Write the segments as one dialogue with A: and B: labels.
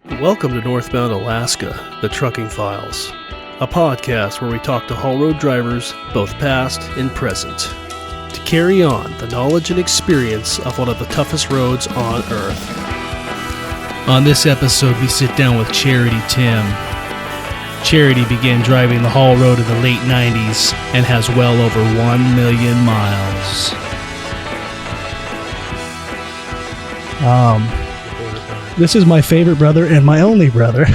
A: Welcome to Northbound, Alaska, the Trucking Files, a podcast where we talk to haul road drivers, both past and present, to carry on the knowledge and experience of one of the toughest roads on Earth. On this episode, we sit down with Charity Timm. Charity began driving the haul road in the late 90s and has well over 1 million miles.
B: This is my favorite brother and my only brother.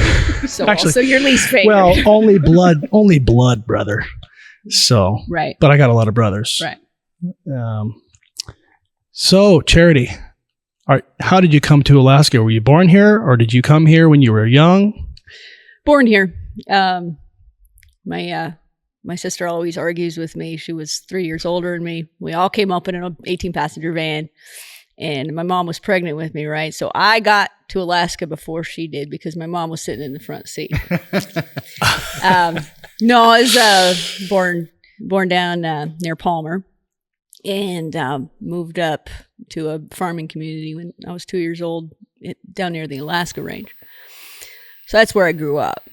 C: So actually, also your least favorite.
B: Well, only blood brother. So,
C: right.
B: But I got a lot of brothers.
C: Right.
B: So Charity, how did you come to Alaska? Were you born here, or did you come here when you were young?
C: Born here. My sister always argues with me. She was 3 years older than me. We all came up in an 18-passenger van. And my mom was pregnant with me, right? So I got to Alaska before she did because my mom was sitting in the front seat. No, I was born down near Palmer and moved up to a farming community when I was 2 years old down near the Alaska range. So that's where I grew up.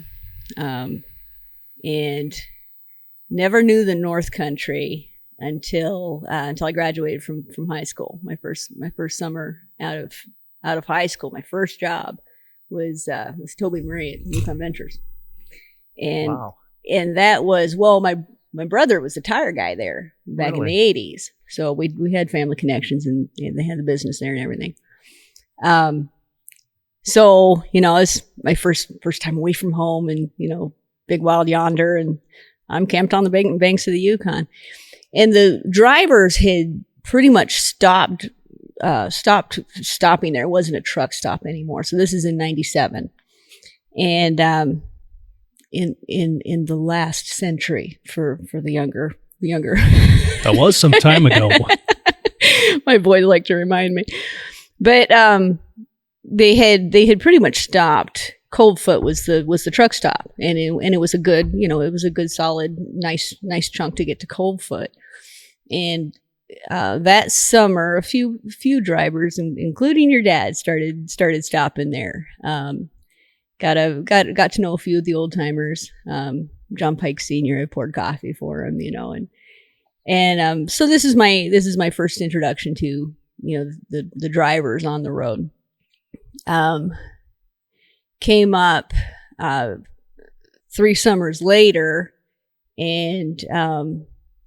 C: And never knew the North Country until I graduated from high school. My first summer out of high school, my first job was Toby Marie at Yukon Ventures, and
B: Wow.
C: And that was my brother was a tire guy there back in the 80s, so we had family connections and they had the business there and everything. So it's my first time away from home, and big wild yonder, and I'm camped on the banks of the Yukon. And the drivers had pretty much stopping there. It wasn't a truck stop anymore. So this is in 97. And in the last century for the younger.
B: That was some time ago.
C: My boys like to remind me. But they had pretty much stopped. Coldfoot was the truck stop, and it was a good, it was a good solid nice chunk to get to Coldfoot. And that summer, a few drivers, including your dad, started stopping there. Got to know a few of the old timers. John Pike Sr. I poured coffee for him, and so this is my first introduction to the drivers on the road. Came up 3 summers later, and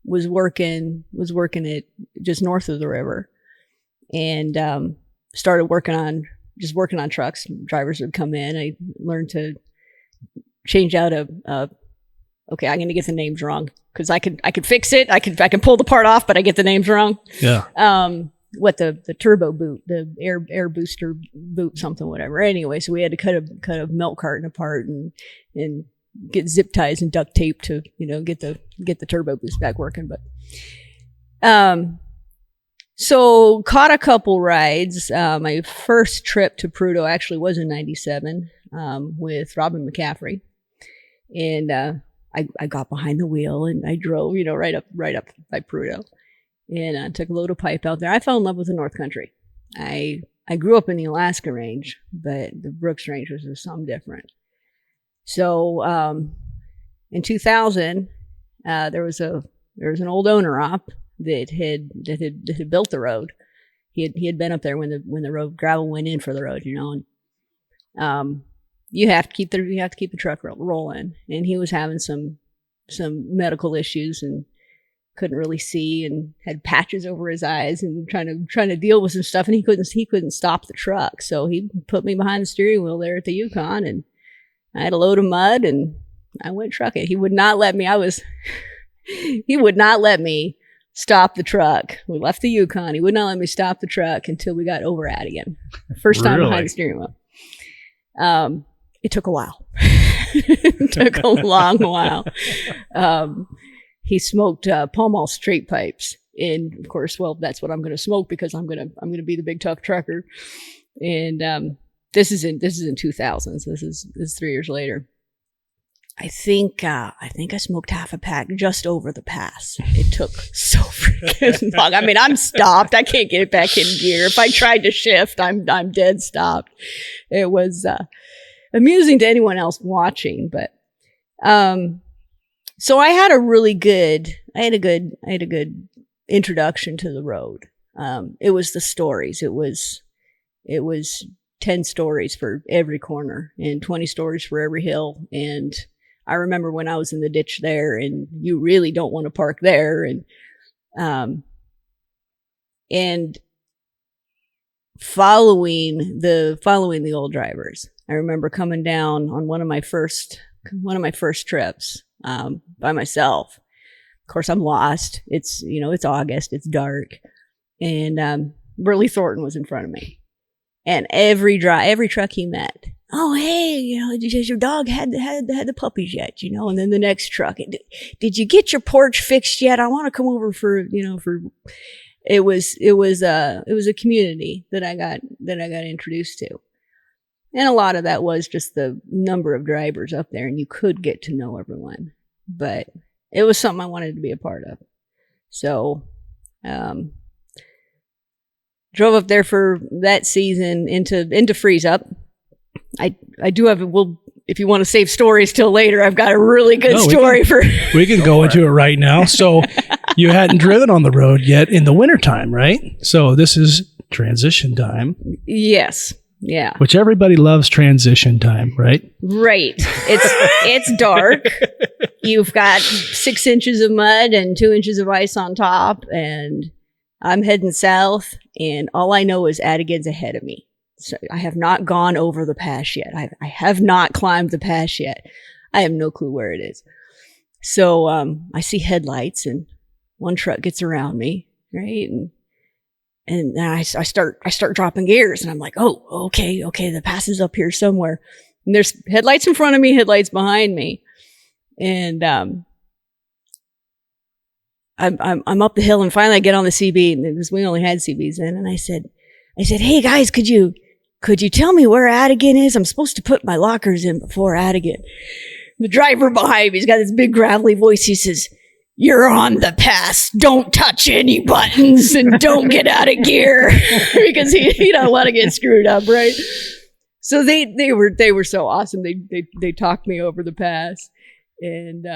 C: was working at just north of the river, and started working on trucks. Drivers would come in. I learned to change out okay, I'm going to get the names wrong because I could fix it. I can pull the part off, but I get the names wrong.
B: Yeah.
C: The turbo boot, the air booster boot, something, whatever. Anyway, so we had to cut a milk carton apart and get zip ties and duct tape to get the turbo boost back working. But so caught a couple rides. My first trip to Prudhoe actually was in 97 with Robin McCaffrey, and I got behind the wheel and I drove right up by Prudhoe. And took a load of pipe out there. I fell in love with the North Country. I grew up in the Alaska range, but the Brooks range was just something different. So in 2000, there was an old owner op that had built the road. He had been up there when the road gravel went in for the road, and you have to keep the truck rolling. And he was having some medical issues and couldn't really see and had patches over his eyes and trying to deal with some stuff, and he couldn't stop the truck. So he put me behind the steering wheel there at the Yukon, and I had a load of mud and I went trucking. He would not let me. He would not let me stop the truck. We left the Yukon. He would not let me stop the truck until we got Overad again. First time behind the steering wheel. It took a while. It took a long while. He smoked Pall Mall straight pipes, and of course, well, that's what I'm going to smoke because I'm going to be the big tough trucker. And this is in 2000, so this is 3 years later. I think I smoked half a pack just over the pass. It took so freaking long. I mean, I'm stopped. I can't get it back in gear. If I tried to shift, I'm dead stopped. It was amusing to anyone else watching. But so I had a good introduction to the road. It was the stories. It was 10 stories for every corner and 20 stories for every hill. And I remember when I was in the ditch there, and you really don't want to park there. And following the old drivers. I remember coming down on one of my first trips, by myself. Of course, I'm lost. It's August, it's dark. And, Burley Thornton was in front of me. And every truck he met, oh, hey, does your dog had the puppies yet, And then the next truck, did you get your porch fixed yet? I want to come over for. It was a community that I got introduced to. And a lot of that was just the number of drivers up there, and you could get to know everyone, but it was something I wanted to be a part of. So, drove up there for that season into freeze up. I do have if you want to save stories till later, I've got a really good story
B: we can go into it right now. So you hadn't driven on the road yet in the wintertime, right? So this is transition time.
C: Yes. Yeah.
B: Which everybody loves transition time, right?
C: Right. It's dark. You've got 6 inches of mud and 2 inches of ice on top, and I'm heading south, and all I know is Adigan's ahead of me. So I have not gone over the pass yet. I have not climbed the pass yet. I have no clue where it is. So I see headlights, and one truck gets around me, right? And then I start dropping gears, and I'm like, oh, okay, the pass is up here somewhere. And there's headlights in front of me, headlights behind me, and I'm up the hill, and finally I get on the CB, because we only had CBs then, and I said, hey guys, could you tell me where Adigan is? I'm supposed to put my lockers in before Adigan. The driver behind me, he's got this big gravelly voice. He says, you're on the pass. Don't touch any buttons and don't get out of gear, because he don't want to get screwed up, right? So they were so awesome. They talked me over the pass, and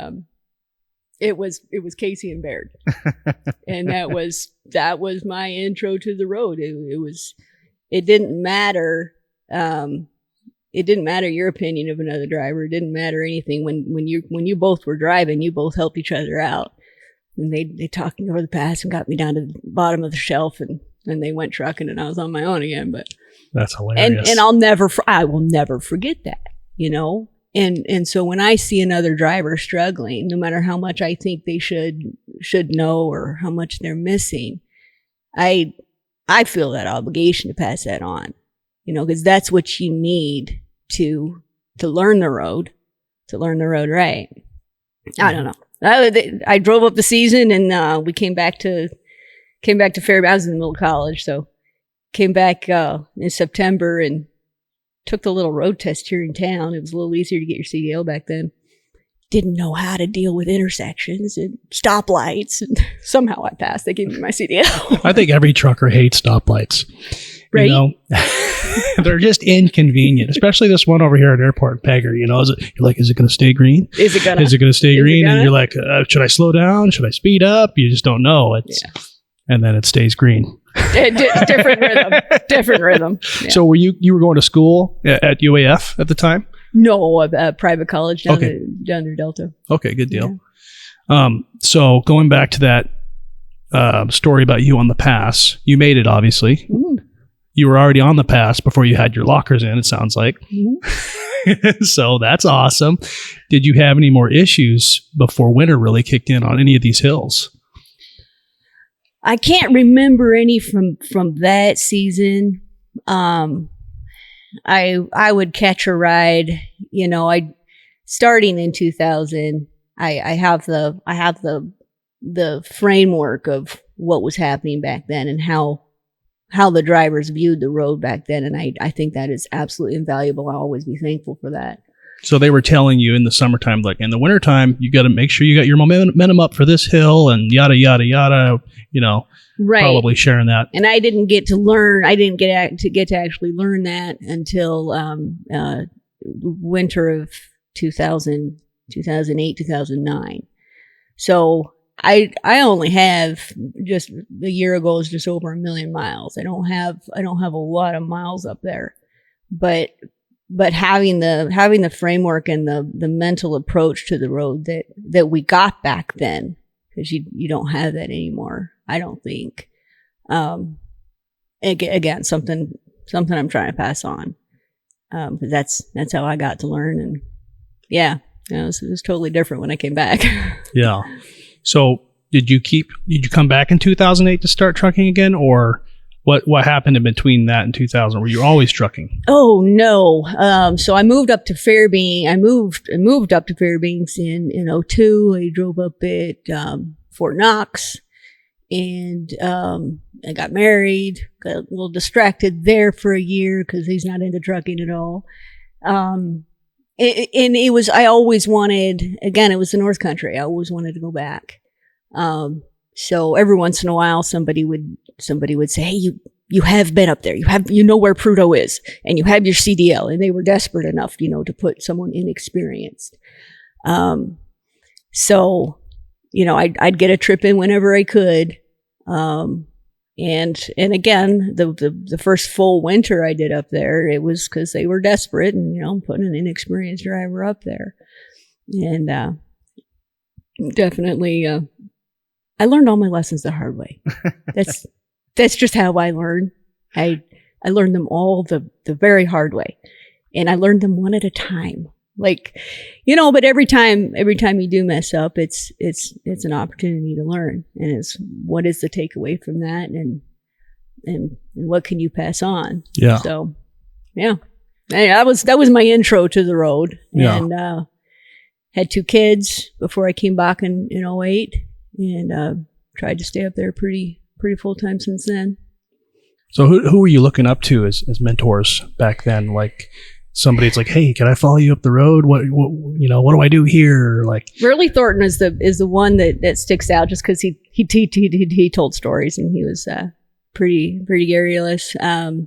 C: it was Casey and Baird, and that was my intro to the road. It didn't matter. It didn't matter your opinion of another driver. It didn't matter anything. When you both were driving, you both helped each other out. And they talked me over the pass and got me down to the bottom of the shelf, and then they went trucking, and I was on my own again. But
B: that's hilarious.
C: And I will never forget that, And so when I see another driver struggling, no matter how much I think they should know or how much they're missing, I feel that obligation to pass that on, because that's what you need to learn the road, right. I don't know. I drove up the season, and we came back to Fairbanks. I was in the middle of college, so came back in September and took the little road test here in town. It was a little easier to get your CDL back then. Didn't know how to deal with intersections and stoplights, and somehow I passed. They gave me my CDL.
B: I think every trucker hates stoplights.
C: Right?
B: They're just inconvenient, especially this one over here at Airport Pegger. Is it going to stay green?
C: Is it going
B: to stay green? And you're like, should I slow down? Should I speed up? You just don't know. And then it stays green. Different rhythm. Yeah. So were you were going to school at UAF at the time?
C: No, a private college down near Delta.
B: Okay, good deal. Yeah. So going back to that story about you on the pass, you made it, obviously. Mm. You were already on the pass before you had your lockers in, it sounds like. Mm-hmm. So that's awesome. Did you have any more issues before winter really kicked in on any of these hills?
C: I can't remember any from that season. I would catch a ride, starting in 2000. I have the framework of what was happening back then and how the drivers viewed the road back then, and I think that is absolutely invaluable. I'll always be thankful for that.
B: So they were telling you in the summertime, like in the wintertime, you got to make sure you got your momentum up for this hill and yada, yada, yada,
C: right.
B: Probably sharing that.
C: And I didn't get to learn, I didn't get to actually learn that until winter of 2000, 2008, 2009. So I only have, just a year ago is just over 1 million miles. I don't have a lot of miles up there, but having the framework and the mental approach to the road that we got back then, because you don't have that anymore, I don't think. Again, something I'm trying to pass on. Because that's how I got to learn, and yeah, it was totally different when I came back.
B: Yeah. So did you come back in 2008 to start trucking again, or what happened in between that and 2000? Were you always trucking?
C: Oh no. So I moved up to Fairbanks. I moved up to Fairbanks in 2002. I drove up at Fort Knox, and I got married. Got a little distracted there for a year because he's not into trucking at all. And it was, I always wanted, again, it was the North Country. I always wanted to go back. So every once in a while, somebody would say, hey, you have been up there. You know where Prudhoe is, and you have your CDL. And they were desperate enough, to put someone inexperienced. So, I'd get a trip in whenever I could. And again, the first full winter I did up there, it was because they were desperate and, putting an inexperienced driver up there. And, definitely, I learned all my lessons the hard way. That's just how I learn. I learned them all the very hard way, and I learned them one at a time. But every time you do mess up, it's an opportunity to learn, and it's what is the takeaway from that, and what can you pass on?
B: Yeah.
C: So, yeah, that was my intro to the road, and had 2 kids before I came back in 2008, and tried to stay up there pretty full time since then.
B: So who were you looking up to as mentors back then? Like, somebody's like, hey, can I follow you up the road? What do I do here? Like,
C: Burley Thornton is the one that sticks out just because he told stories, and he was pretty garrulous. Charlie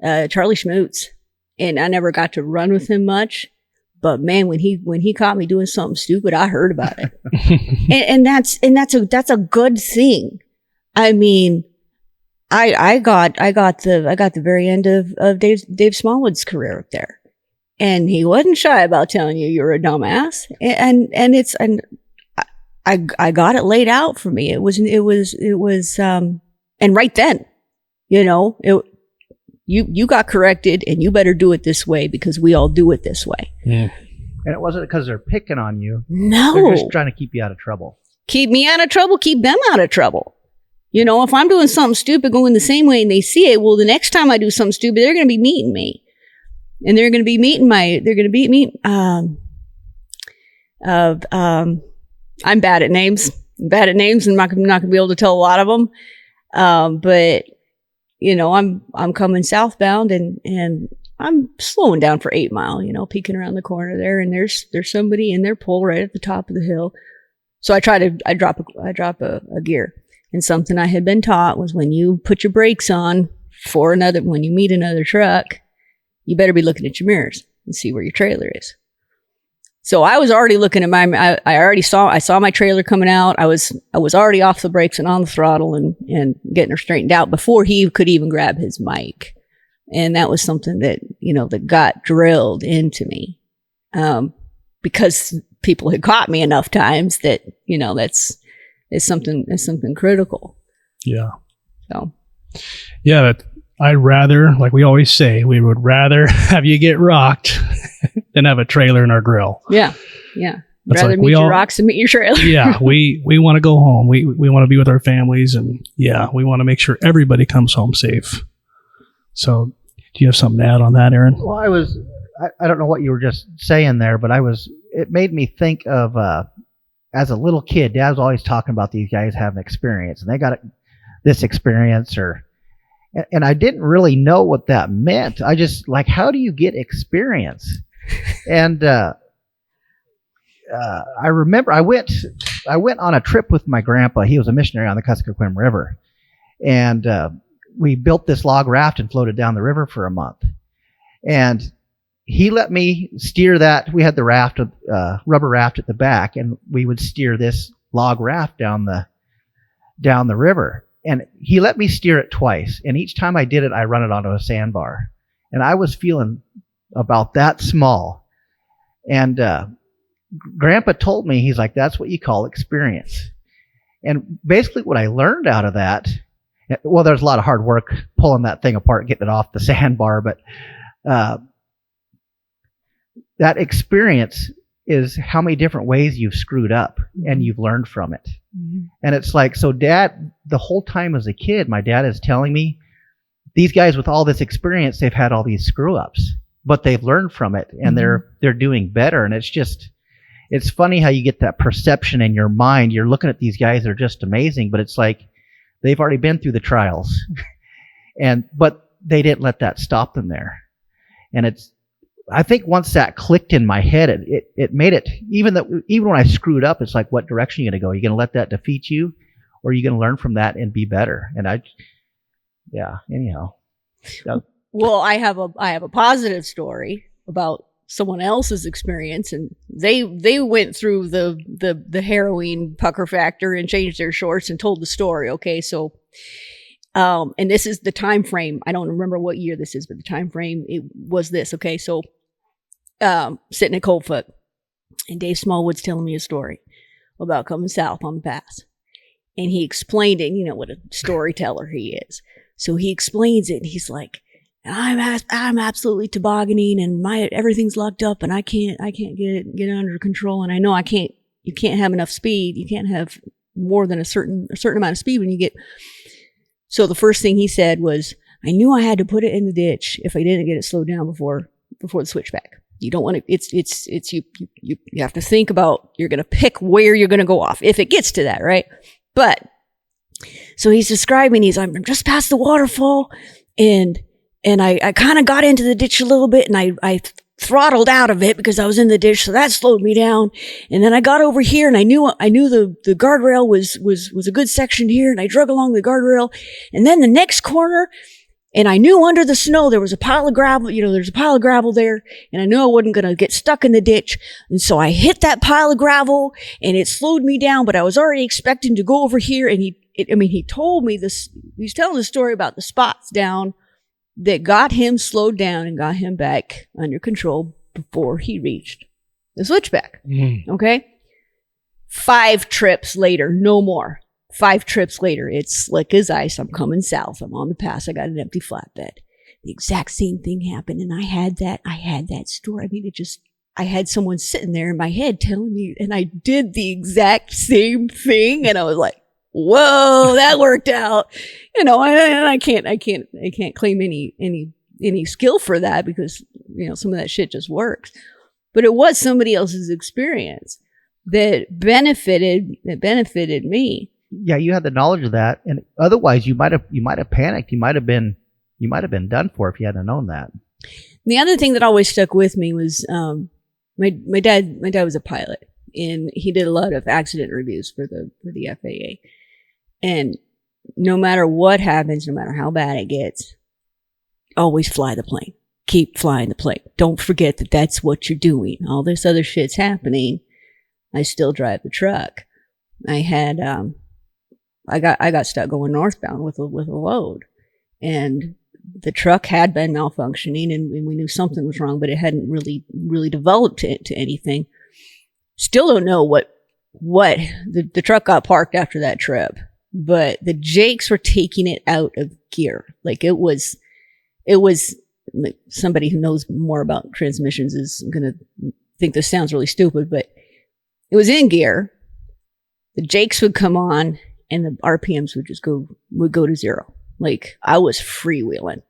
C: Schmutz, and I never got to run with him much, but man, when he caught me doing something stupid, I heard about it, and that's a good thing. I mean, I got the very end of Dave Smallwood's career up there, and he wasn't shy about telling you're a dumbass, and I got it laid out for me. It was and right then, you got corrected, and you better do it this way because we all do it this way.
B: Yeah.
D: And it wasn't because they're picking on you.
C: No,
D: they're just trying to keep you out of trouble.
C: Keep me out of trouble. Keep them out of trouble. If I'm doing something stupid going the same way and they see it, well, the next time I do something stupid, they're going to be meeting me. And they're going to be meeting me. I'm bad at names. I'm not going to be able to tell a lot of them. But I'm coming southbound and I'm slowing down for 8 Mile, peeking around the corner there, and there's somebody in their pole right at the top of the hill. So I drop a gear. And something I had been taught was when you put your brakes on when you meet another truck, you better be looking at your mirrors and see where your trailer is. So I was already looking at I saw my trailer coming out. I was already off the brakes and on the throttle and getting her straightened out before he could even grab his mic. And that was something that, that got drilled into me. Because people had caught me enough times that, it's something critical.
B: Yeah.
C: So.
B: Yeah, I'd rather, like we always say, we would rather have you get rocked than have a trailer in our grill.
C: Yeah. Yeah.
B: That's
C: Rather
B: like
C: meet your rocks than meet your trailer.
B: Yeah. We want to go home. We want to be with our families, and we want to make sure everybody comes home safe. So do you have something to add on that, Aaron?
D: Well, I don't know what you were just saying there, but it made me think of, as a little kid, Dad was always talking about these guys having experience, and they got this experience, and I didn't really know what that meant. I just how do you get experience? And I remember I went on a trip with my grandpa. He was a missionary on the Kuskokwim River, and we built this log raft and floated down the river for a month. And he let me steer that. We had the raft, rubber raft at the back, and we would steer this log raft down the river. And he let me steer it twice. And each time I did it, I run it onto a sandbar. And I was feeling about that small. And Grandpa told me, he's like, that's what you call experience. And basically what I learned out of that, well, there's a lot of hard work pulling that thing apart, getting it off the sandbar, but that experience is how many different ways you've screwed up and you've learned from it. Mm-hmm. And it's like, so Dad, the whole time as a kid, my dad is telling me, these guys with all this experience, they've had all these screw ups, but they've learned from it and they're doing better. And it's funny how you get that perception in your mind. You're looking at these guys, they're just amazing, but it's like they've already been through the trials. But they didn't let that stop them there. And I think once that clicked in my head, it made it, even when I screwed up, it's like, what direction are you going to go? Are you going to let that defeat you, or are you going to learn from that and be better? And anyhow. So.
C: Well, I have a positive story about someone else's experience, and they went through the harrowing pucker factor and changed their shorts and told the story. Okay, so and this is the time frame. I don't remember what year this is, but the time frame, it was this. Okay, so sitting at Coldfoot, and Dave Smallwood's telling me a story about coming south on the pass, and he explained it. You know what a storyteller he is. So he explains it, and he's like, I'm absolutely tobogganing, and everything's locked up, and I can't get it under control, and I know you can't have enough speed. You can't have more than a certain amount of speed when you get. So the first thing he said was, I knew I had to put it in the ditch if I didn't get it slowed down before the switchback. You don't want to, you have to think about, you're going to pick where you're going to go off if it gets to that, right? But so he's describing, I'm just past the waterfall, and I kind of got into the ditch a little bit, and I throttled out of it because I was in the ditch, so that slowed me down. And then I got over here, and I knew the guardrail was a good section here, and I drug along the guardrail. And then the next corner, and I knew under the snow there was a pile of gravel. There's a pile of gravel there, and I knew I wasn't going to get stuck in the ditch. And so I hit that pile of gravel, and it slowed me down. But I was already expecting to go over here, and he told me this. He's telling the story about the spots down that got him slowed down and got him back under control before he reached the switchback. Okay? 5 trips later, no more. 5 trips later, it's slick as ice. I'm coming south. I'm on the pass. I got an empty flatbed. The exact same thing happened, and I had that story. I mean, I had someone sitting there in my head telling me, and I did the exact same thing, and I was like, whoa, that worked out. And I can't claim any skill for that because, some of that shit just works. But it was somebody else's experience that benefited me.
D: Yeah, you had the knowledge of that, and otherwise you might have panicked. You might have been done for if you hadn't known that.
C: The other thing that always stuck with me was my dad was a pilot, and he did a lot of accident reviews for the FAA. And no matter what happens, no matter how bad it gets, always fly the plane. Keep flying the plane. Don't forget that that's what you're doing. All this other shit's happening. I still drive the truck. I had, I got stuck going northbound with a load, and the truck had been malfunctioning, and we knew something was wrong, but it hadn't really developed to anything. Still don't know what the truck got parked after that trip. But the Jakes were taking it out of gear. Like it was somebody who knows more about transmissions is going to think this sounds really stupid, but it was in gear. The Jakes would come on and the RPMs would go to 0. Like I was freewheeling,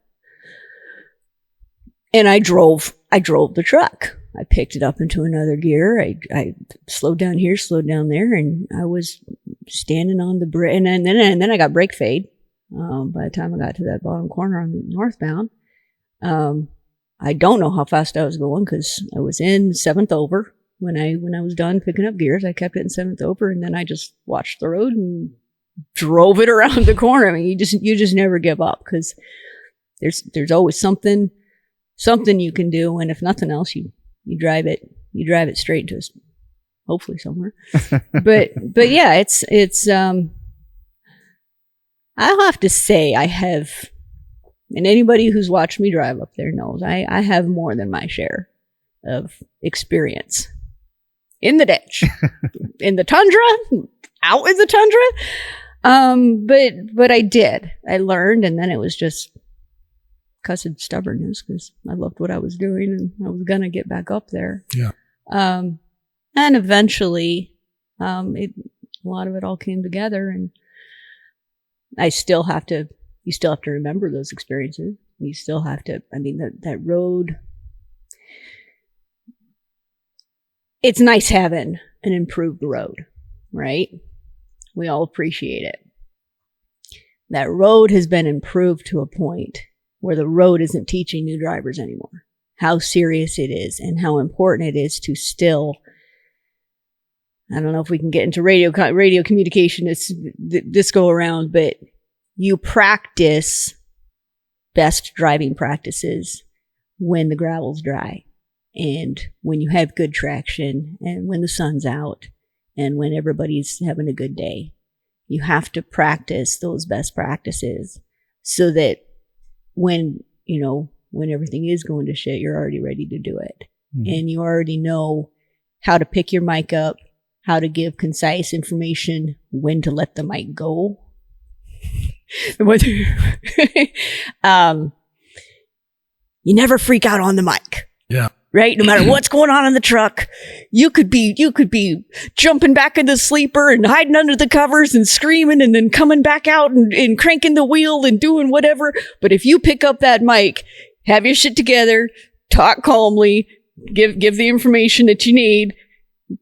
C: and I drove the truck. I picked it up into another gear. I slowed down here, slowed down there, and I was standing on the brake. And then I got brake fade. By the time I got to that bottom corner on northbound, I don't know how fast I was going because I was in 7th over when I was done picking up gears. I kept it in 7th over, and then I just watched the road and drove it around the corner. I mean, you just never give up because there's always something something you can do. And if nothing else, you drive it straight to hopefully somewhere. but yeah, it's I'll have to say I have, and anybody who's watched me drive up there knows I have more than my share of experience in the ditch, in the tundra, out in the tundra. But I learned, and then it was just cussed stubbornness because I loved what I was doing and I was going to get back up there.
B: Yeah.
C: And eventually, a lot of it all came together, and you still have to remember those experiences. You still have to, that road, it's nice having an improved road, right? We all appreciate it. That road has been improved to a point where the road isn't teaching new drivers anymore how serious it is and how important it is to still, I don't know if we can get into radio communication this go around, but you practice best driving practices when the gravel's dry and when you have good traction and when the sun's out and when everybody's having a good day. You have to practice those best practices so that when everything is going to shit, you're already ready to do it. Mm-hmm. And you already know how to pick your mic up, how to give concise information, when to let the mic go. You never freak out on the mic.
B: Yeah.
C: Right? No matter what's going on in the truck, you could be jumping back in the sleeper and hiding under the covers and screaming and then coming back out and cranking the wheel and doing whatever. But if you pick up that mic, have your shit together, talk calmly, give the information that you need,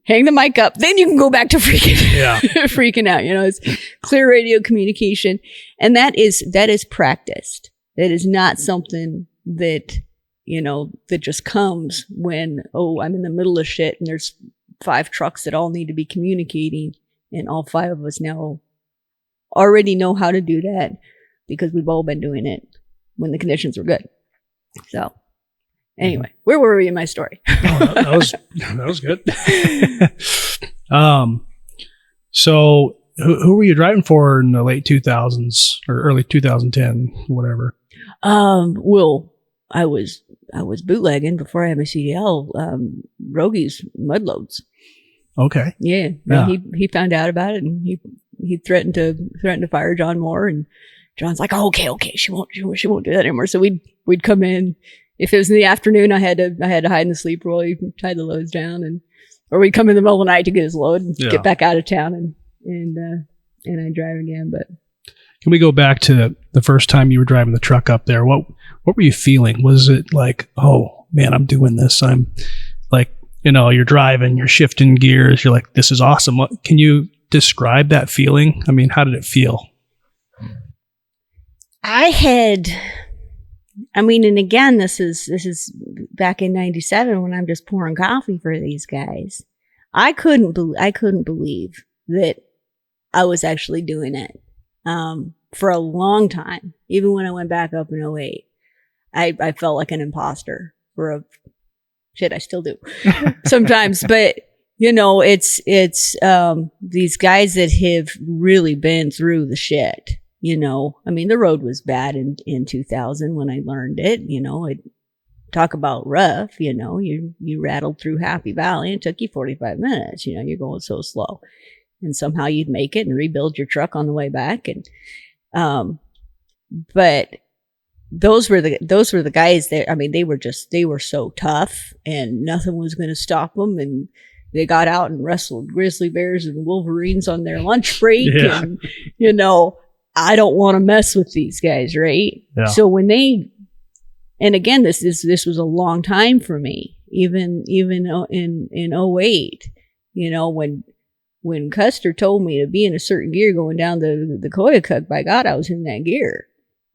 C: hang the mic up, then you can go back to freaking out. It's clear radio communication. And that is practiced. That is not something that, that just comes when, I'm in the middle of shit and there's 5 trucks that all need to be communicating and all 5 of us now already know how to do that because we've all been doing it when the conditions were good. So anyway, where were we in my story?
B: That was good. So who were you driving for in the late 2000s or early 2010, whatever?
C: Well, I was bootlegging before I had my CDL, Rogies mudloads.
B: Okay.
C: Yeah. He found out about it and he threatened to fire John Moore, and John's like, oh, okay. She won't do that anymore. So we'd come in. If it was in the afternoon, I had to hide in the sleeper while he tied the loads down, or we'd come in the middle of the night to get his load and get back out of town and I'd drive again. But
B: can we go back to the first time you were driving the truck up there? What were you feeling? Was it like, oh man, I'm doing this. I'm like, you're driving, you're shifting gears. You're like, this is awesome. Can you describe that feeling? I mean, how did it feel?
C: And again, this is back in 97 when I'm just pouring coffee for these guys. I couldn't believe that I was actually doing it. For a long time, even when I went back up in 08, I felt like an imposter I still do sometimes, but it's these guys that have really been through the shit. The road was bad in 2000 when I learned it. Talk about rough. You rattled through Happy Valley and it took you 45 minutes. You're going so slow, and somehow you'd make it and rebuild your truck on the way back. And but those were the guys that they were so tough and nothing was going to stop them. And they got out and wrestled grizzly bears and wolverines on their lunch break.
B: Yeah.
C: And I don't want to mess with these guys, right?
B: Yeah.
C: So and again, this was a long time for me, even in 08, when Custer told me to be in a certain gear going down the Koyukuk, by God, I was in that gear.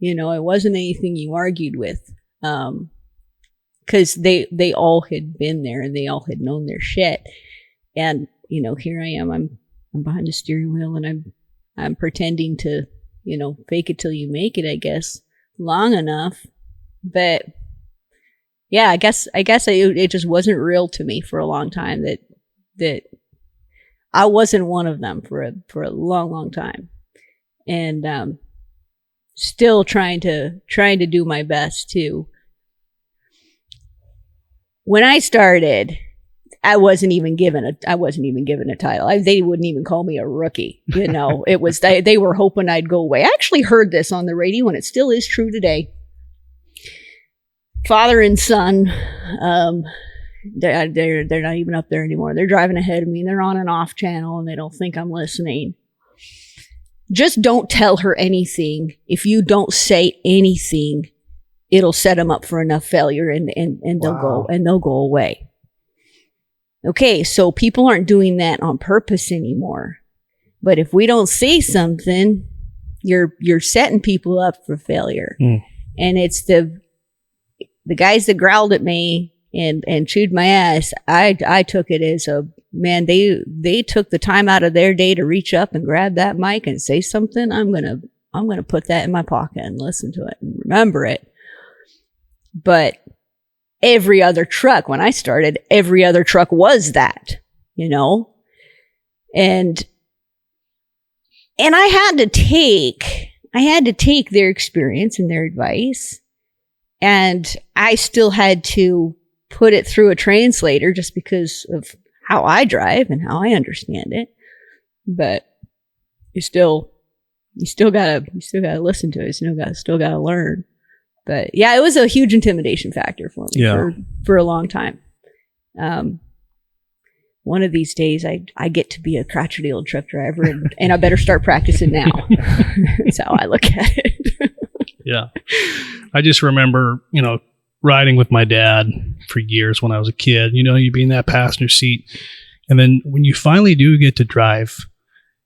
C: It wasn't anything you argued with, because they all had been there and they all had known their shit. And here I am, I'm behind the steering wheel and I'm pretending to fake it till you make it, I guess, long enough. But yeah, I guess it just wasn't real to me for a long time that I wasn't one of them for a long time. And still trying to do my best to. When I started, I wasn't even given a title. They wouldn't even call me a rookie. You know, it was they were hoping I'd go away. I actually heard this on the radio, and it still is true today. Father and son, they're not even up there anymore. They're driving ahead of me. They're on an off channel, and they don't think I'm listening. Just don't tell her anything. If you don't say anything, it'll set them up for enough failure, and they'll go away. Okay, so people aren't doing that on purpose anymore. But if we don't say something, you're setting people up for failure. And it's the guys that growled at me and chewed my ass. I took it as man, they took the time out of their day to reach up and grab that mic and say something. I'm gonna put that in my pocket and listen to it and remember it. But every other truck, when I started, every other truck was that, you know? And I had to take their experience and their advice, and I still had to put it through a translator just because of how I drive and how I understand it. But you still gotta listen to it. You still gotta learn. But yeah, it was a huge intimidation factor for me for a long time. One of these days, I get to be a crotchety old truck driver, and I better start practicing now. That's how I look at it.
B: Yeah. I just remember, riding with my dad for years when I was a kid. You'd be in that passenger seat. And then when you finally do get to drive,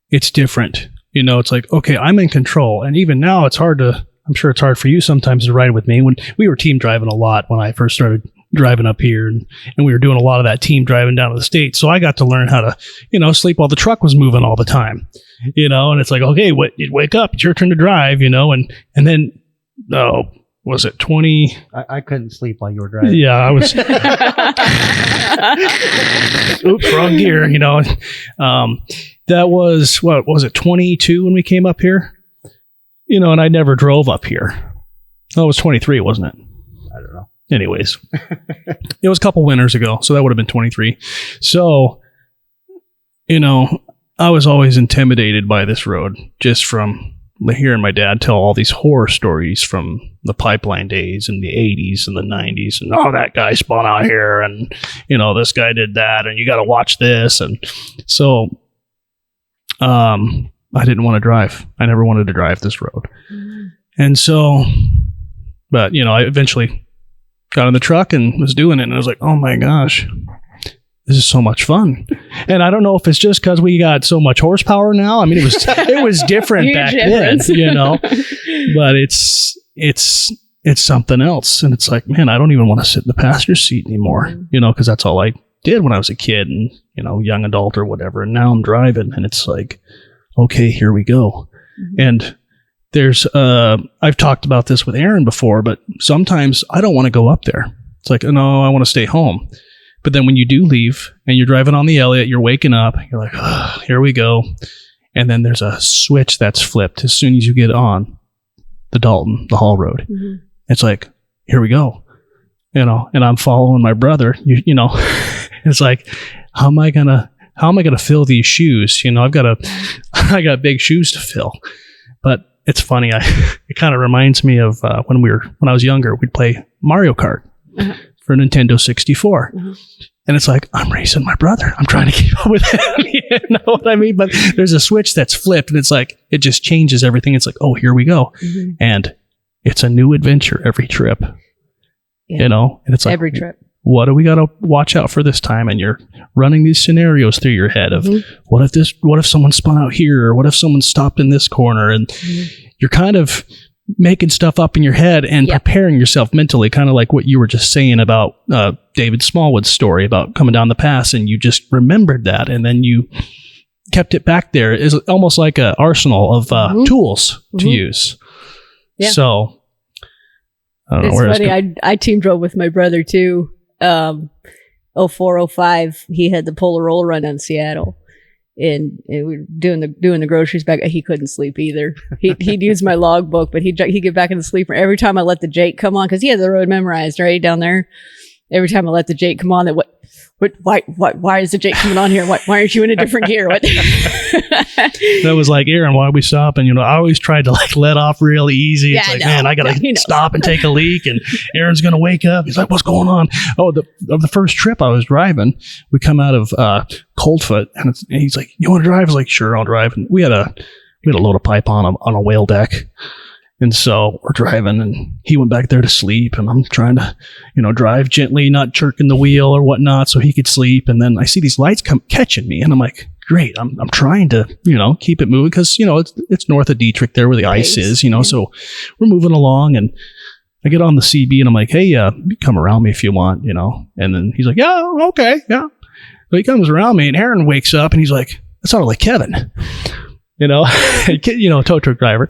B: it's different. It's like, okay, I'm in control. And even now I'm sure it's hard for you sometimes to ride with me. When we were team driving a lot when I first started driving up here, and we were doing a lot of that team driving down to the States. So I got to learn how to, sleep while the truck was moving all the time, and it's like, okay, you wake up, it's your turn to drive, and then, was it 20?
D: I couldn't sleep while you were driving.
B: Yeah, I was. Oops, wrong gear, that was, what was it, 22 when we came up here? And I never drove up here. Oh, it was 23, wasn't it?
D: I don't know.
B: Anyways, it was a couple winters ago, so that would have been 23. So, I was always intimidated by this road just from hearing my dad tell all these horror stories from the pipeline days in the 80s and the 90s. And, that guy spun out here, and, this guy did that, and you got to watch this. And so, I didn't want to drive. I never wanted to drive this road. And so, but, I eventually got in the truck and was doing it. And I was like, oh my gosh, this is so much fun. And I don't know if it's just because we got so much horsepower now. I mean, it was different back then, but it's something else. And it's like, man, I don't even want to sit in the passenger seat anymore, because that's all I did when I was a kid and, young adult or whatever. And now I'm driving, and it's like, okay, here we go. And there's, I've talked about this with Aaron before, but sometimes I don't want to go up there. It's like, no, I want to stay home. But then when you do leave and you're driving on the Elliott, you're waking up, you're like, oh, here we go. And then there's a switch that's flipped as soon as you get on the Dalton, the Hall Road. It's like, here we go. And I'm following my brother, it's like, how am I going to fill these shoes? I got big shoes to fill. But it's funny. It kind of reminds me of when I was younger, we'd play Mario Kart for Nintendo 64. And it's like, I'm racing my brother. I'm trying to keep up with him. You know what I mean? But there's a switch that's flipped, and it's like, it just changes everything. It's like, oh, here we go. And it's a new adventure every trip. And it's like,
C: every trip.
B: What do we got to watch out for this time? And you're running these scenarios through your head of what if someone spun out here, or what if someone stopped in this corner? And you're kind of making stuff up in your head and preparing yourself mentally, kind of like what you were just saying about David Smallwood's story about coming down the pass, and you just remembered that, and then you kept it back there. It's almost like an arsenal of tools to use. So I don't know
C: It's
B: where
C: funny. I team drove with my brother too. 04, 05, he had the Polar Roll run on Seattle. And we were doing the groceries back. He couldn't sleep either. He'd use my logbook, but he'd get back into sleep. Every time I let the Jake come on, because he had the road memorized right down there. Every time I let the Jake come on, why is the Jake coming on here? Why aren't you in a different gear? What?
B: That was like, Aaron, why are we stopping? You know, I always tried to like let off real easy.
C: Yeah,
B: it's like,
C: no,
B: man, I gotta stop and take a leak, and Aaron's gonna wake up. He's like, what's going on? Oh, the first trip I was driving, we come out of Coldfoot, and he's like, you want to drive? I was like, sure, I'll drive. And we had a load of pipe on a whale deck. And so we're driving, and he went back there to sleep, and I'm trying to, drive gently, not jerking the wheel or whatnot, so he could sleep. And then I see these lights catching me, and I'm like, great. I'm trying to, keep it moving because, it's north of Dietrich there where the ice is, so we're moving along, and I get on the CB, and I'm like, hey, you come around me if you want, and then he's like, yeah, okay, yeah. So he comes around me, and Aaron wakes up, and he's like, that sounded like Kevin. Tow truck driver.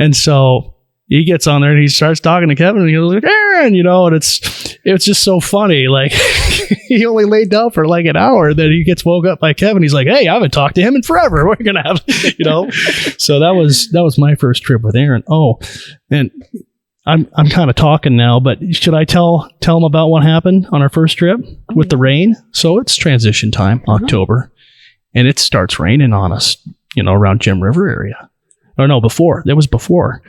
B: And so he gets on there and he starts talking to Kevin, and he goes like, Aaron, and it's just so funny. Like he only laid down for like an hour, then he gets woke up by Kevin. He's like, hey, I haven't talked to him in forever. We're going to have, so that was my first trip with Aaron. Oh, and I'm kind of talking now, but should I tell him about what happened on our first trip with the rain? So it's transition time, October, and it starts raining on us. Around Jim River area. Or no, before. That was before.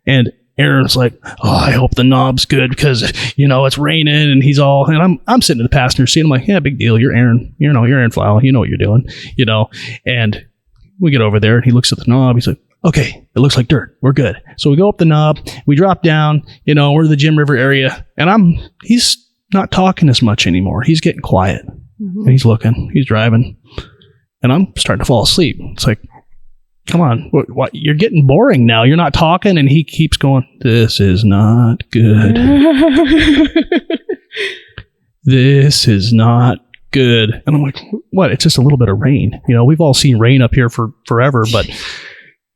B: And Aaron's like, oh, I hope the knob's good because, it's raining, and he's all, and I'm sitting in the passenger seat. I'm like, yeah, big deal. You're Aaron. You're Aaron Flau. You know what you're doing, And we get over there, and he looks at the knob. He's like, okay, it looks like dirt. We're good. So we go up the knob. We drop down, we're in the Jim River area. And he's not talking as much anymore. He's getting quiet. Mm-hmm. And he's looking. He's driving. And I'm starting to fall asleep. It's like, come on, what? You're getting boring now. You're not talking. And he keeps going, this is not good. This is not good. And I'm like, what? It's just a little bit of rain. We've all seen rain up here for forever. But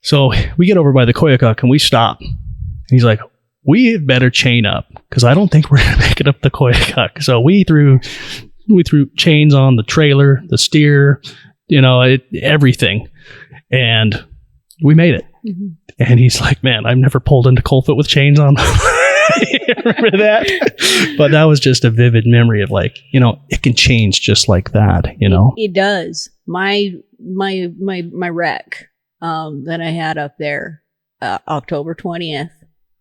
B: so we get over by the Koyukuk and we stop. And he's like, we better chain up because I don't think we're going to make it up the Koyukuk. So we threw chains on the trailer, the steer, everything. And we made it. Mm-hmm. And he's like, man, I've never pulled into Coldfoot with chains on. Remember that? But that was just a vivid memory of like, it can change just like that,
C: It does. My wreck that I had up there, October 20th,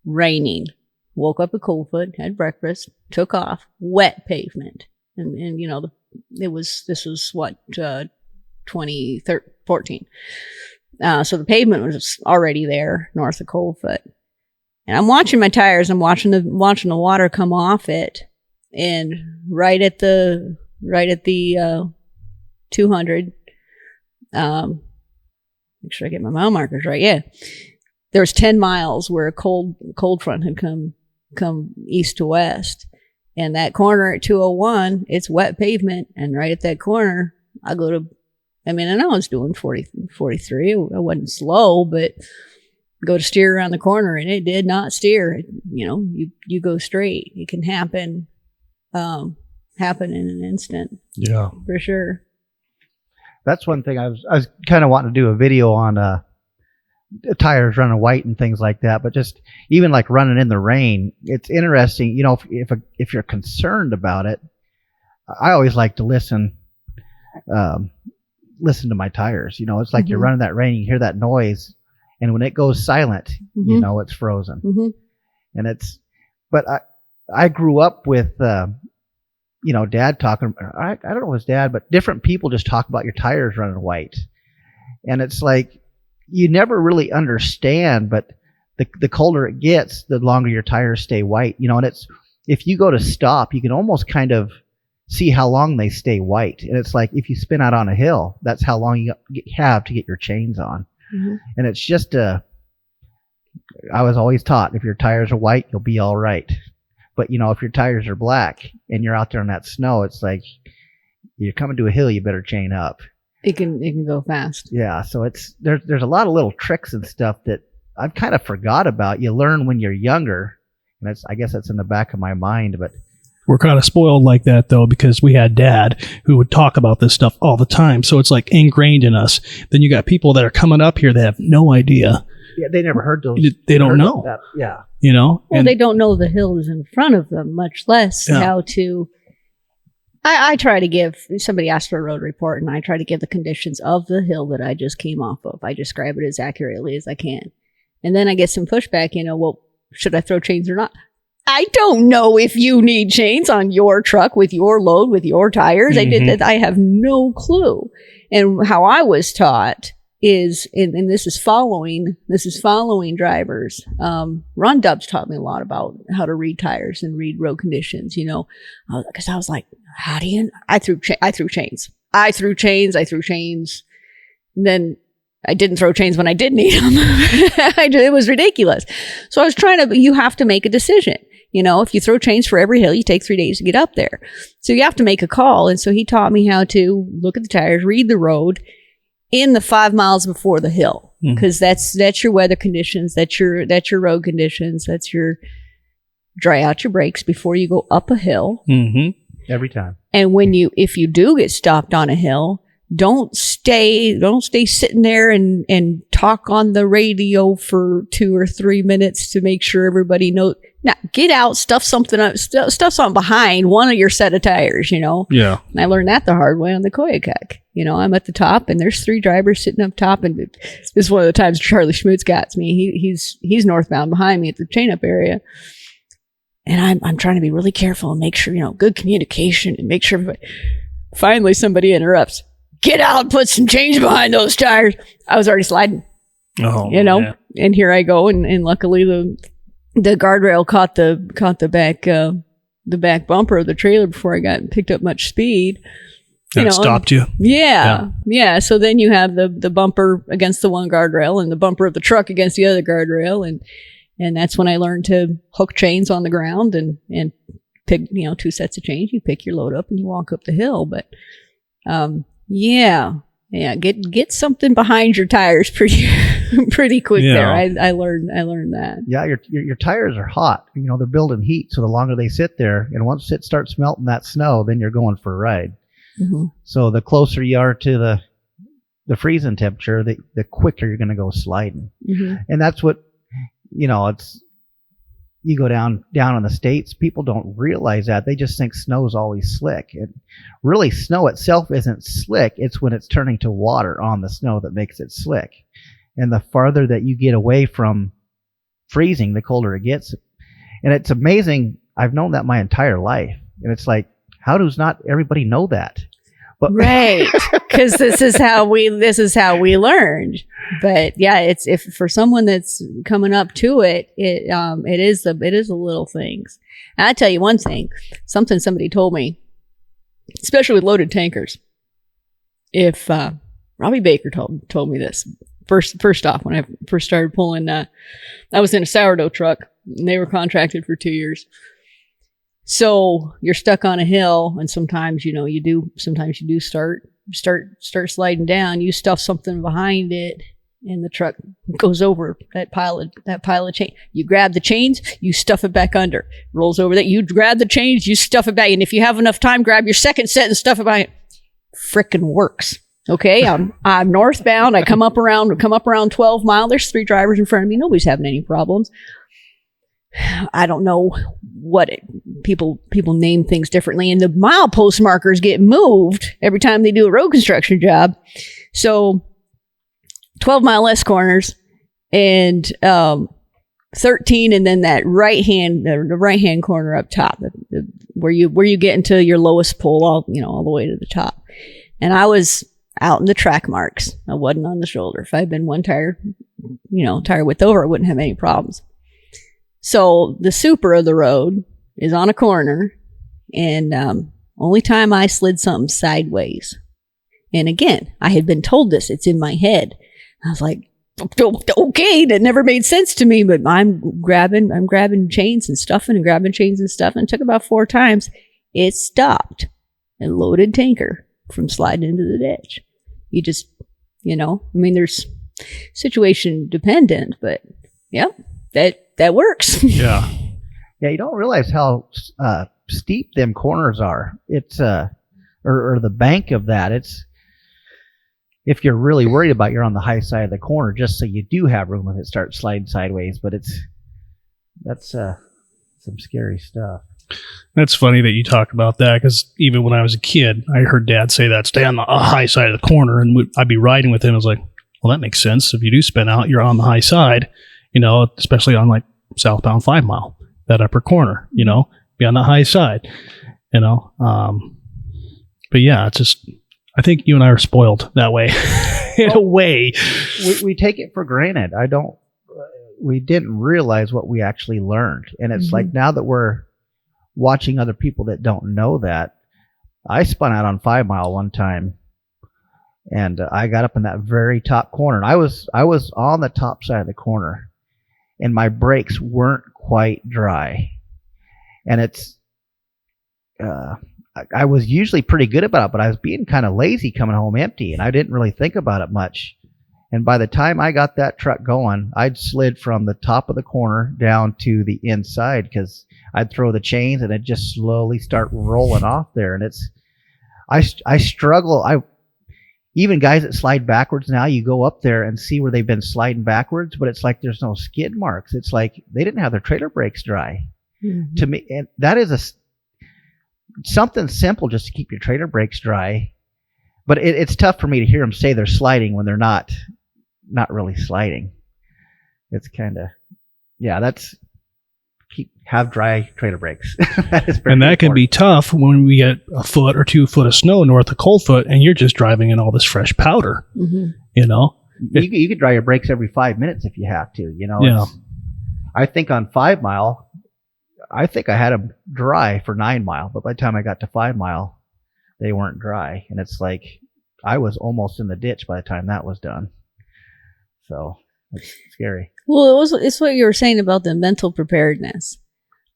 C: raining. Woke up at Coldfoot, had breakfast, took off, wet pavement. And this was what, 2014. So the pavement was already there north of Coldfoot. And I'm watching my tires. I'm watching the water come off it. And right at the 200, make sure I get my mile markers right. Yeah. There's 10 miles where a cold front had come east to west. And that corner at 201, it's wet pavement. And right at that corner, I know I was doing 43. I wasn't slow, but go to steer around the corner and it did not steer. You go straight. It can happen in an instant.
B: Yeah,
C: for sure.
D: That's one thing I was kind of wanting to do a video on, tires running white and things like that, but just even like running in the rain, it's interesting. If you're concerned about it, I always like to listen to my tires. It's like you're running that rain, you hear that noise, and when it goes silent, it's frozen. Mm-hmm. And but I grew up with, Dad talking. I don't know his dad, but different people just talk about your tires running white, and it's like, you never really understand, but the colder it gets, the longer your tires stay white, and if you go to stop, you can almost kind of see how long they stay white. And it's like, if you spin out on a hill, that's how long you have to get your chains on. Mm-hmm. And it's just I was always taught, if your tires are white, you'll be all right. But if your tires are black and you're out there in that snow, it's like, you're coming to a hill, you better chain up.
C: It can go fast.
D: Yeah, so there's a lot of little tricks and stuff that I've kind of forgot about. You learn when you're younger, And I guess that's in the back of my mind, but
B: We're kind of spoiled like that, though, because we had Dad who would talk about this stuff all the time. So it's like ingrained in us. Then you got people that are coming up here that have no idea.
D: yeah, they never heard those.
B: They don't know.
D: That. Yeah.
B: You know?
C: Well,
B: And
C: they don't know the hill is in front of them, much less
B: Yeah.
C: how to. I try to give, somebody asked for a road report, and I try to give the conditions of the hill that I just came off of. I describe it as accurately as I can. And then I get some pushback, well, should I throw chains or not? I don't know if you need chains on your truck with your load, with your tires. I have no clue. And how I was taught is, and this is following drivers. Ron Dubs taught me a lot about how to read tires and read road conditions, because I was like, how do you, I threw chains. And then I didn't throw chains when I did need them. It was ridiculous. So I was you have to make a decision. If you throw chains for every hill, you take 3 days to get up there. So you have to make a call. And so he taught me how to look at the tires, read the road in the 5 miles before the hill. Because that's your weather conditions. That's your road conditions. That's your dry out your brakes before you go up a hill.
D: Every time.
C: And if you do get stopped on a hill, don't stay sitting there and talk on the radio for 2 or 3 minutes to make sure everybody knows. Now, get out, stuff something behind one of your set of tires,
B: yeah.
C: And I learned that the hard way on the Koyakuk. I'm at the top, and there's 3 drivers sitting up top, and this is one of the times Charlie Schmutz got me. He's northbound behind me at the chain-up area. And I'm trying to be really careful and make sure, good communication and make sure everybody. Finally, somebody interrupts. Get out and put some change behind those tires. I was already sliding.
B: Oh, man.
C: And here I go. And luckily the guardrail caught the back bumper of the trailer before I got picked up much speed.
B: That stopped you.
C: Yeah. So then you have the bumper against the one guardrail and the bumper of the truck against the other guardrail. And that's when I learned to hook chains on the ground and pick, 2 sets of chains. You pick your load up and you walk up the hill. But, get something behind your tires pretty quick there. I learned that.
D: Yeah, your tires are hot. They're building heat, so the longer they sit there, and once it starts melting that snow, then you're going for a ride. So the closer you are to the freezing temperature, the quicker you're going to go sliding. And that's what it's. You go down in the States, people don't realize that. They just think snow's always slick. And really, snow itself isn't slick. It's when it's turning to water on the snow that makes it slick. And the farther that you get away from freezing, the colder it gets. And it's amazing. I've known that my entire life. And it's like, how does not everybody know that? But
C: right. Because this is how we learned. But yeah, it's if for someone that's coming up to it, it is the little things. And I tell you one thing, something somebody told me, especially with loaded tankers. If Robbie Baker told me this first off when I first started pulling, I was in a sourdough truck and they were contracted for 2 years. So you're stuck on a hill, and sometimes you do start sliding down. You stuff something behind it, and the truck goes over that pile of chain. You grab the chains, you stuff it back under. Rolls over that. You grab the chains, you stuff it back, and if you have enough time, grab your second set and stuff it behind. Frickin' works. Okay, I'm northbound. I come up around 12 Mile. There's 3 drivers in front of me. Nobody's having any problems. I don't know what people name things differently, and the milepost markers get moved every time they do a road construction job. So 12 Mile S corners and 13, and then that the right hand corner up top, where you get into your lowest pull all the way to the top. And I was out in the track marks. I wasn't on the shoulder. If I'd been one tire width over, I wouldn't have any problems. So the super of the road is on a corner, and only time I slid something sideways. And again, I had been told this. It's in my head. I was like, okay, that never made sense to me, but I'm grabbing chains and stuffing and grabbing chains and stuff. And it took about 4 times. It stopped a loaded tanker from sliding into the ditch. You just, there's situation dependent, but yeah, that works.
B: Yeah.
D: Yeah, you don't realize how steep them corners are. It's or the bank of that. It's if you're really worried about, you're on the high side of the corner, just so you do have room if it starts sliding sideways. But that's some scary stuff.
B: That's funny that you talk about that, because even when I was a kid, I heard Dad say that, stay on the high side of the corner, and I'd be riding with him. I was like, well, that makes sense. If you do spin out, you're on the high side, especially on like southbound 5 Mile, that upper corner, be on the high side, But yeah, it's just, I think you and I are spoiled that way, in a way.
D: We take it for granted. We didn't realize what we actually learned. And it's like now that we're watching other people that don't know that. I spun out on 5 Mile one time, and I got up in that very top corner. And I was on the top side of the corner, and my brakes weren't quite dry. And it's I was usually pretty good about it, but I was being kind of lazy coming home empty, and I didn't really think about it much. And by the time I got that truck going, I'd slid from the top of the corner down to the inside, because I'd throw the chains and it'd just slowly start rolling off there. And I struggle. Even guys that slide backwards now, you go up there and see where they've been sliding backwards, but it's like there's no skid marks. It's like they didn't have their trailer brakes dry. Mm-hmm. To me, and that is something simple just to keep your trailer brakes dry. But it's tough for me to hear them say they're sliding when they're not really sliding. It's kind of, have dry trailer brakes.
B: That can be tough when we get a foot or 2 foot of snow north of Coldfoot, and you're just driving in all this fresh powder. Mm-hmm.
D: You could dry your brakes every 5 minutes if you have to. Yeah. I think on 5 Mile, I think I had them dry for 9 Mile, but by the time I got to 5 Mile, they weren't dry, and it's like I was almost in the ditch by the time that was done. So it's scary.
C: Well, it's what you were saying about the mental preparedness.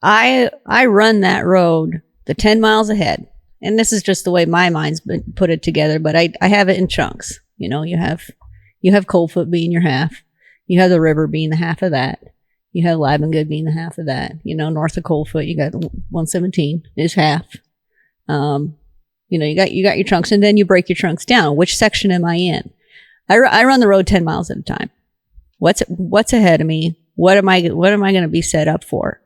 C: I run that road the 10 miles ahead, and this is just the way my mind's been put it together. But I have it in chunks. You have Coldfoot being your half, you have the river being the half of that, you have Livengood being the half of that. North of Coldfoot, you got 117 is half. You got your chunks, and then you break your chunks down. Which section am I in? I run the road 10 miles at a time. What's ahead of me? What am I going to be set up for?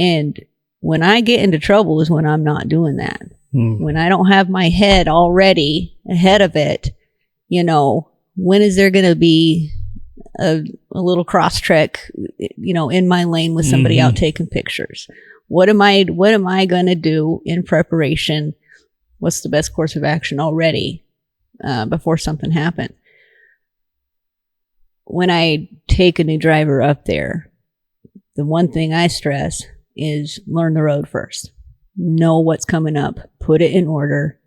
C: And when I get into trouble is when I'm not doing that. When I don't have my head already ahead of it, when is there going to be a little cross trek, in my lane with somebody out taking pictures? What am I going to do in preparation? What's the best course of action already before something happens? When I take a new driver up there, the one thing I stress is learn the road first. Know what's coming up. Put it in order.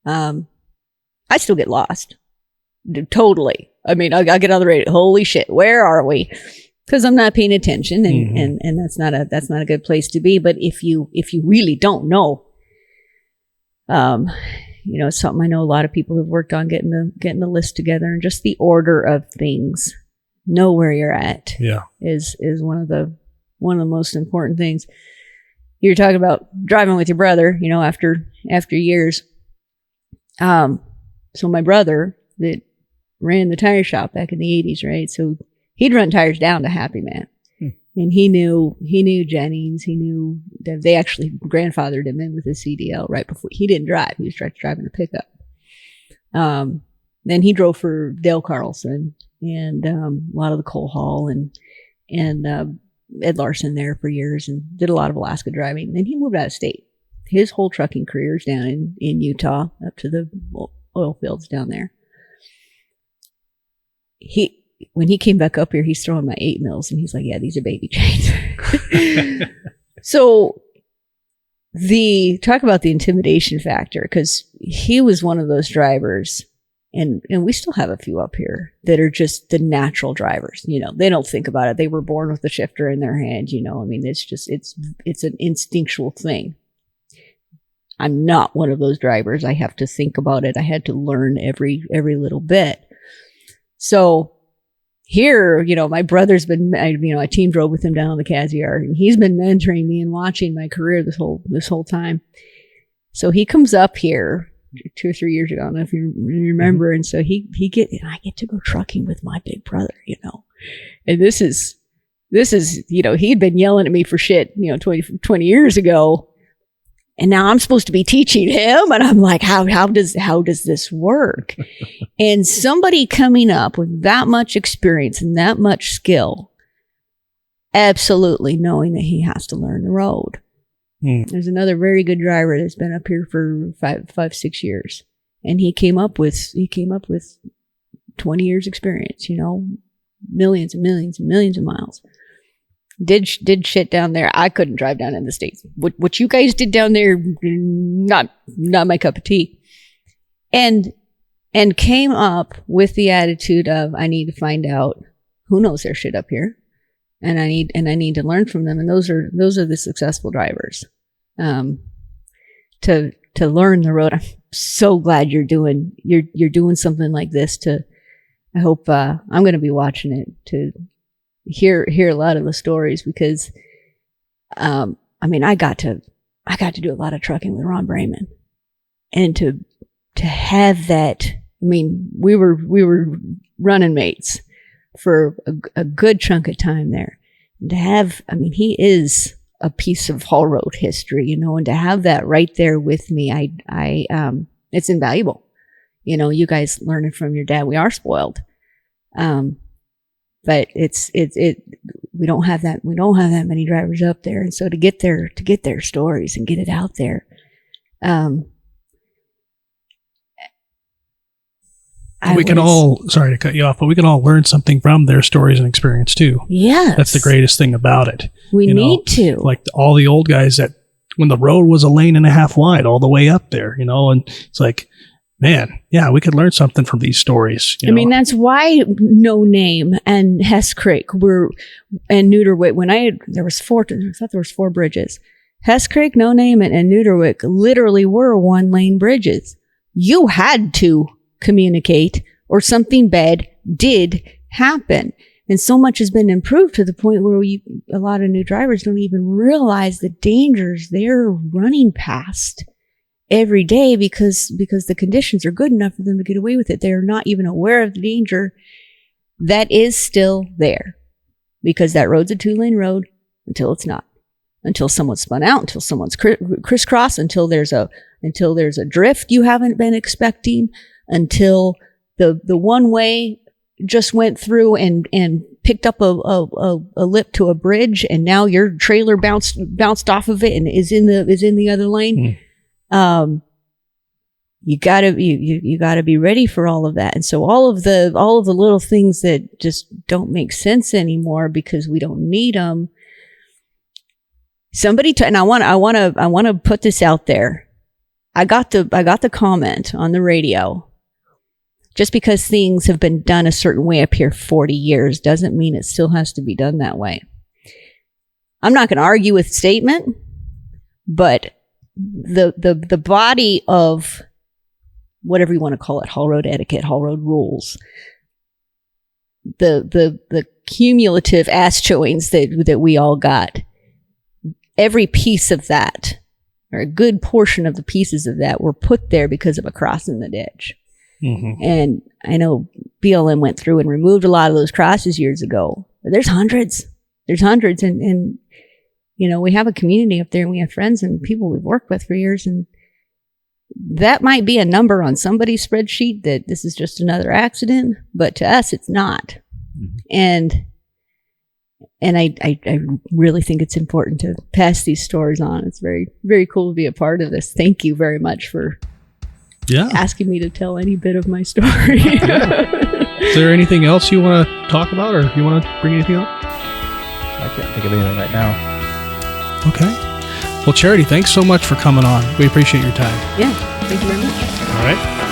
C: I still get lost. Totally. I mean, I get on the radio. Holy shit, where are we? Because I'm not paying attention, and that's not a good place to be. But if you really don't know, it's something I know a lot of people have worked on getting the list together, and just the order of things. Know where you're at. Yeah, is one of the most important things. You're talking about driving with your brother, after years. So my brother that ran the tire shop back in the 80s, right? So he'd run tires down to Happy Man. And he knew Jennings. He knew that they actually grandfathered him in with his CDL right before. He didn't drive. He was driving a pickup. Then he drove for Dale Carlson and a lot of the coal haul and Ed Larson there for years, and did a lot of Alaska driving. Then he moved out of state. His whole trucking career is down in Utah, up to the oil fields down there. When he came back up here, he's throwing my 8 mils, and he's like, yeah, these are baby chains. So talk about the intimidation factor, because he was one of those drivers, and we still have a few up here that are just the natural drivers. They don't think about it. They were born with the shifter in their hand. I mean, it's an instinctual thing. I'm not one of those drivers. I have to think about it. I had to learn every little bit. So here, my brother's been, I team drove with him down the Cassiar, and he's been mentoring me and watching my career this whole time. So he comes up here 2 or 3 years ago. I don't know if you remember. And so I get to go trucking with my big brother, and this is, he'd been yelling at me for shit, 20 years ago. And now I'm supposed to be teaching him. And I'm like, how does this work? And somebody coming up with that much experience and that much skill, absolutely knowing that he has to learn the road. There's another very good driver that's been up here for 6 years. And he came up with 20 years experience, millions and millions and millions of miles. Did shit down there. I couldn't drive down in the States. What you guys did down there, not my cup of tea. And came up with the attitude of, I need to find out who knows their shit up here, and I need to learn from them. And those are the successful drivers. To learn the road. I'm so glad you're doing something like this. I hope I'm going to be watching it to hear a lot of the stories, because I got to do a lot of trucking with Ron Brayman, and to have that, we were running mates for a good chunk of time there, and to have, he is a piece of haul road history, and to have that right there with me, I it's invaluable. You guys learning from your dad. We are spoiled. But we don't have that many drivers up there. And so to get their stories and get it out there.
B: Sorry to cut you off, but we can all learn something from their stories and experience too.
C: Yeah.
B: That's the greatest thing about it.
C: We need to.
B: Like all the old guys that, when the road was 1.5 lanes wide all the way up there, and it's like, man, yeah, we could learn something from these stories.
C: That's why No Name and Hess Creek and Neuterwick. There was 4 bridges. Hess Creek, No Name, and Neuterwick literally were 1-lane bridges. You had to communicate, or something bad did happen. And so much has been improved to the point where a lot of new drivers don't even realize the dangers they're running past every day, because the conditions are good enough for them to get away with it. They're not even aware of the danger that is still there, because that road's a 2-lane road until it's not, until someone's spun out, until someone's crisscrossed, until there's a drift you haven't been expecting, until the one way just went through and picked up a lip to a bridge, and now your trailer bounced off of it and is in the other lane. You gotta be ready for all of that. And so all of the little things that just don't make sense anymore because we don't need them. And I want to put this out there. I got the comment on the radio. Just because things have been done a certain way up here 40 years doesn't mean it still has to be done that way. I'm not going to argue with the statement, but the body of whatever you want to call it, haul road etiquette, haul road rules, the cumulative ass chewings that we all got, every piece of that, or a good portion of the pieces of that, were put there because of a cross in the ditch. Mm-hmm. And I know BLM went through and removed a lot of those crosses years ago, but there's hundreds, and we have a community up there, and we have friends and people we've worked with for years, and that might be a number on somebody's spreadsheet that this is just another accident, but to us it's not. Mm-hmm. And I really think it's important to pass these stories on. It's very, very cool to be a part of this. Thank you very much for asking me to tell any bit of my story.
B: Is there anything else you want to talk about, or you want to bring anything up?
D: I can't think of anything right now.
B: Okay. Well, Charity, thanks so much for coming on. We appreciate your time.
C: Yeah, thank you very much.
B: All right.